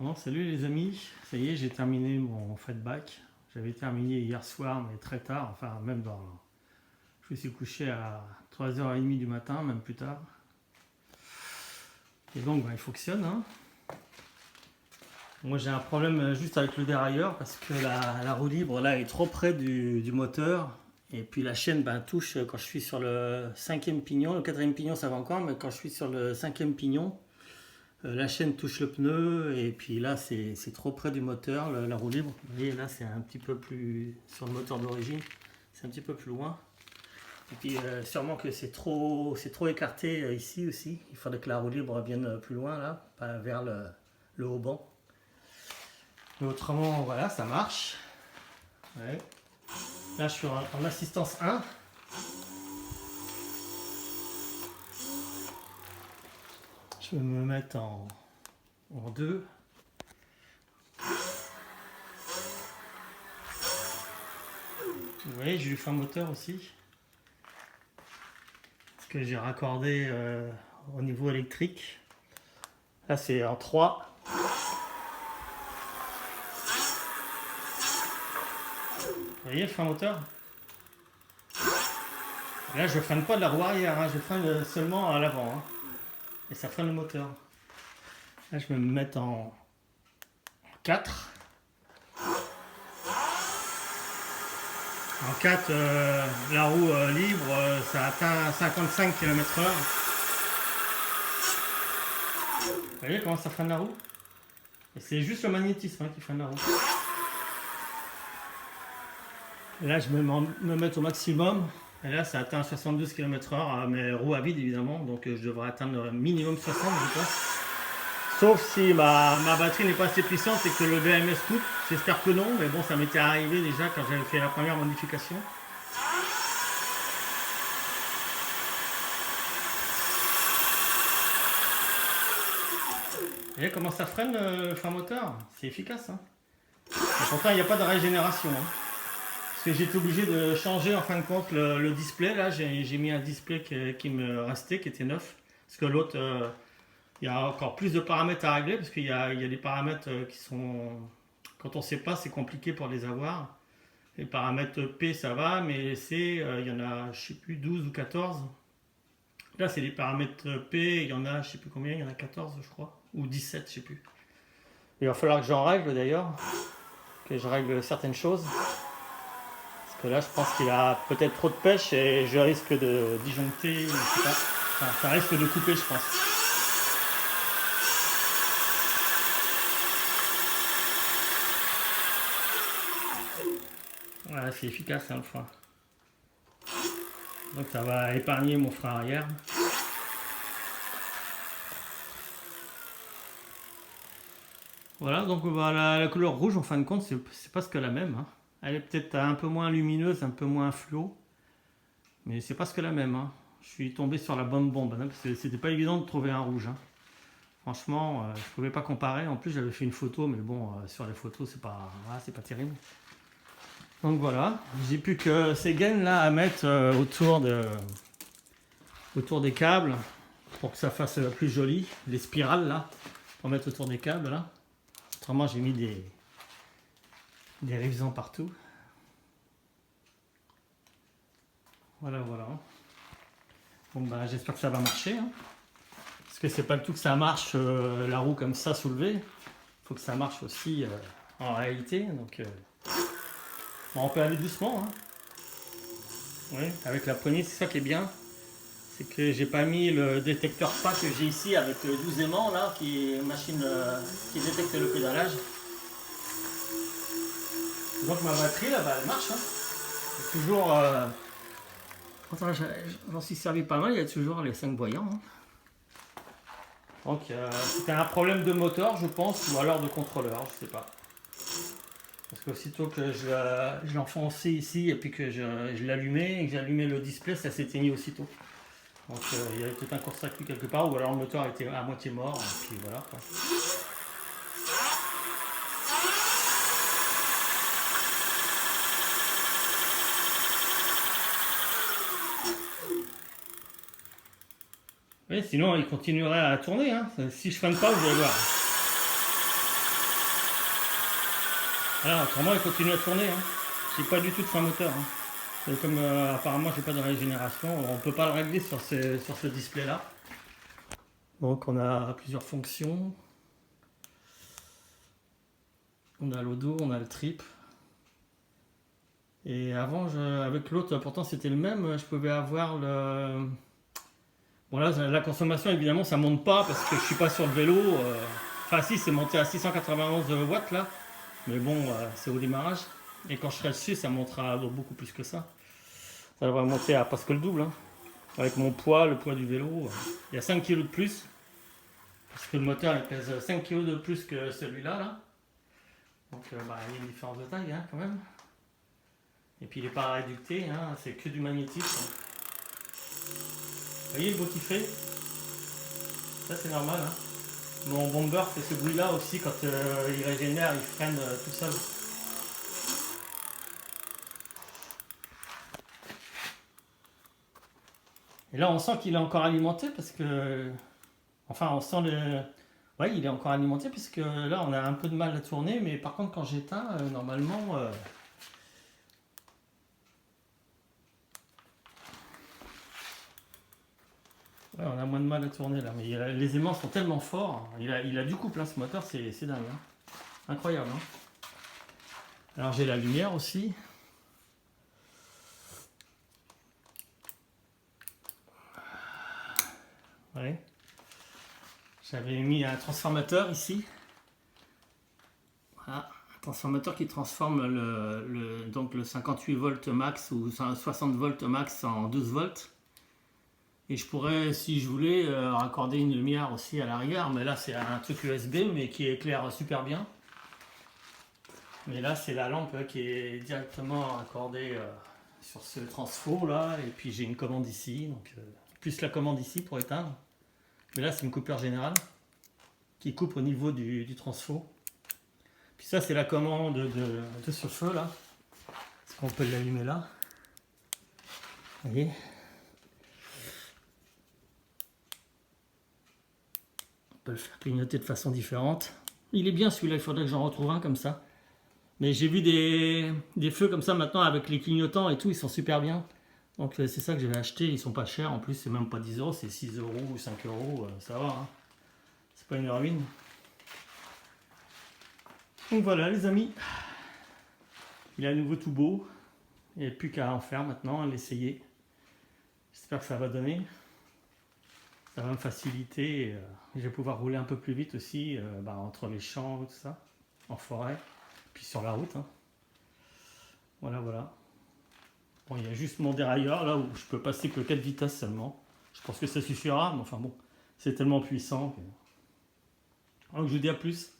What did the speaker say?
Bon, salut les amis, ça y est, j'ai terminé mon feedback. J'avais terminé hier soir, mais très tard, enfin même dans... Je me suis couché à 3h30 du matin, même plus tard. Et donc, il fonctionne. Hein. Moi j'ai un problème juste avec le dérailleur, parce que la roue libre là est trop près du moteur. Et puis la chaîne touche quand je suis sur le 5e pignon. Le 4e pignon ça va encore, mais quand je suis sur le 5e pignon, la chaîne touche le pneu et puis là c'est trop près du moteur, la roue libre. Vous voyez là c'est un petit peu plus sur le moteur d'origine, c'est un petit peu plus loin. Et puis sûrement que c'est trop écarté ici aussi. Il faudrait que la roue libre vienne plus loin là, pas vers le haut-banc. Mais autrement voilà ça marche. Ouais. Là je suis en assistance 1. Je vais me mettre en 2. Vous voyez, j'ai du frein moteur aussi. Parce que j'ai raccordé au niveau électrique. Là, c'est en 3. Vous voyez le frein moteur? Là, je ne freine pas de la roue arrière, hein, je freine seulement à l'avant. Hein. Et ça freine le moteur. Là, je vais me mettre en 4. En 4, la roue libre, ça atteint 55 km/h. Vous voyez comment ça freine la roue? Et c'est juste le magnétisme qui freine la roue. Et là, je vais me mettre au maximum. Et là, ça atteint 72 km/h, mais roue à vide évidemment. Donc, je devrais atteindre minimum 60, je pense. Sauf si ma batterie n'est pas assez puissante et que le BMS coupe. J'espère que non, mais bon, ça m'était arrivé déjà quand j'avais fait la première modification. Vous voyez comment ça freine le frein moteur? C'est efficace. Hein. Et pourtant, il n'y a pas de régénération. Hein. Parce que j'étais obligé de changer en fin de compte le display. Là, j'ai mis un display qui me restait, qui était neuf. Parce que l'autre, il y a encore plus de paramètres à régler. Parce qu'il y a des paramètres qui sont... Quand on ne sait pas, c'est compliqué pour les avoir. Les paramètres P, ça va, mais C, il y en a, je ne sais plus, 12 ou 14. Là, c'est les paramètres P, il y en a, je ne sais plus combien, il y en a 14, je crois. Ou 17, je ne sais plus. Il va falloir que j'en règle d'ailleurs. Que je règle certaines choses. Parce que là, je pense qu'il a peut-être trop de pêche et je risque de disjoncter, je sais pas. Enfin, ça risque de couper, je pense. Voilà, c'est efficace hein, le frein. Donc ça va épargner mon frein arrière. Voilà, donc la couleur rouge en fin de compte, c'est presque la même. Hein. Elle est peut-être un peu moins lumineuse, un peu moins fluo. Mais c'est presque la même. Hein. Je suis tombé sur la bonne bombe. Hein, parce que c'était pas évident de trouver un rouge. Hein. Franchement, je pouvais pas comparer. En plus, j'avais fait une photo, mais bon, sur les photos, c'est pas terrible. Donc voilà, j'ai plus que ces gaines là à mettre autour des câbles pour que ça fasse plus joli. Les spirales là, pour mettre autour des câbles là. Autrement, j'ai mis des révisants partout. Voilà. Bon j'espère que ça va marcher. Hein. Parce que c'est pas le tout que ça marche la roue comme ça soulevée. Il faut que ça marche aussi en réalité. Donc on peut aller doucement. Hein. Oui, avec la poignée, c'est ça qui est bien. C'est que j'ai pas mis le détecteur pas que j'ai ici avec 12 aimants là, qui est une machine qui détecte le pédalage. Donc ma batterie là, elle marche. Hein. C'est toujours. J'en suis servi pas mal, il y a toujours les 5 voyants. Hein. Donc c'était un problème de moteur, je pense, ou alors de contrôleur, je sais pas. Parce que aussitôt que je l'enfonçais ici et puis que je l'allumais et que j'allumais le display, ça s'éteignait aussitôt. Donc il y avait tout un court-circuit quelque part, ou alors le moteur était à moitié mort, et puis voilà quoi. Oui, sinon il continuerait à tourner. Hein. Si je freine pas, vous allez voir. Alors, autrement, il continue à tourner. Hein. J'ai pas du tout de fin moteur. Hein. Et comme apparemment, j'ai pas de régénération, on peut pas le régler sur ce display là. Donc, on a plusieurs fonctions. On a l'auto, on a le trip. Et avant, avec l'autre, pourtant c'était le même, je pouvais avoir le... Bon là, la consommation, évidemment, ça monte pas parce que je suis pas sur le vélo. Enfin si, c'est monté à 691 watts là. Mais bon, c'est au démarrage. Et quand je serai dessus, ça montera beaucoup plus que ça. Ça devrait monter à presque le double. Hein. Avec mon poids, le poids du vélo. Il y a 5 kg de plus. Parce que le moteur, il pèse 5 kg de plus que celui-là. Là. Donc il y a une différence de taille hein, quand même. Et puis il n'est pas réducté, hein, c'est que du magnétisme. Vous voyez le bruit qu'il fait? Ça c'est normal. Hein. Mon bomber fait ce bruit là aussi quand il régénère, il freine tout seul. Et là on sent qu'il est encore alimenté parce que... Enfin on sent le... Oui il est encore alimenté puisque là on a un peu de mal à tourner, mais par contre quand j'éteins, normalement... Ouais, on a moins de mal à tourner là, mais les aimants sont tellement forts. Il a du couple, hein, ce moteur, c'est dingue. Hein. Incroyable. Hein. Alors j'ai la lumière aussi. Ouais. J'avais mis un transformateur ici. Voilà. Un transformateur qui transforme donc le 58 volts max ou 60 volts max en 12 volts. Et je pourrais, si je voulais, raccorder une lumière aussi à l'arrière. Mais là, c'est un truc USB, mais qui éclaire super bien. Mais là, c'est la lampe qui est directement raccordée sur ce transfo là. Et puis j'ai une commande ici. Donc, plus la commande ici pour éteindre. Mais là, c'est une coupeur générale qui coupe au niveau du transfo. Puis ça, c'est la commande de ce feu là. Est-ce qu'on peut l'allumer là? Vous voyez? On peut le faire clignoter de façon différente. Il est bien celui-là, il faudrait que j'en retrouve un comme ça. Mais j'ai vu des feux comme ça maintenant avec les clignotants et tout, ils sont super bien. Donc c'est ça que j'avais acheté, ils sont pas chers en plus, c'est même pas 10 euros, c'est 6 euros ou 5 euros, ça va. Hein. C'est pas une ruine. Donc voilà les amis, il est à nouveau tout beau. Il n'y a plus qu'à en faire maintenant, à l'essayer. J'espère que ça va donner. Ça va me faciliter. Je vais pouvoir rouler un peu plus vite aussi, entre les champs et tout ça, en forêt, puis sur la route. Hein. Voilà, voilà. Bon, il y a juste mon dérailleur là où je peux passer que 4 vitesses seulement. Je pense que ça suffira, mais enfin bon, c'est tellement puissant. Donc je vous dis à plus.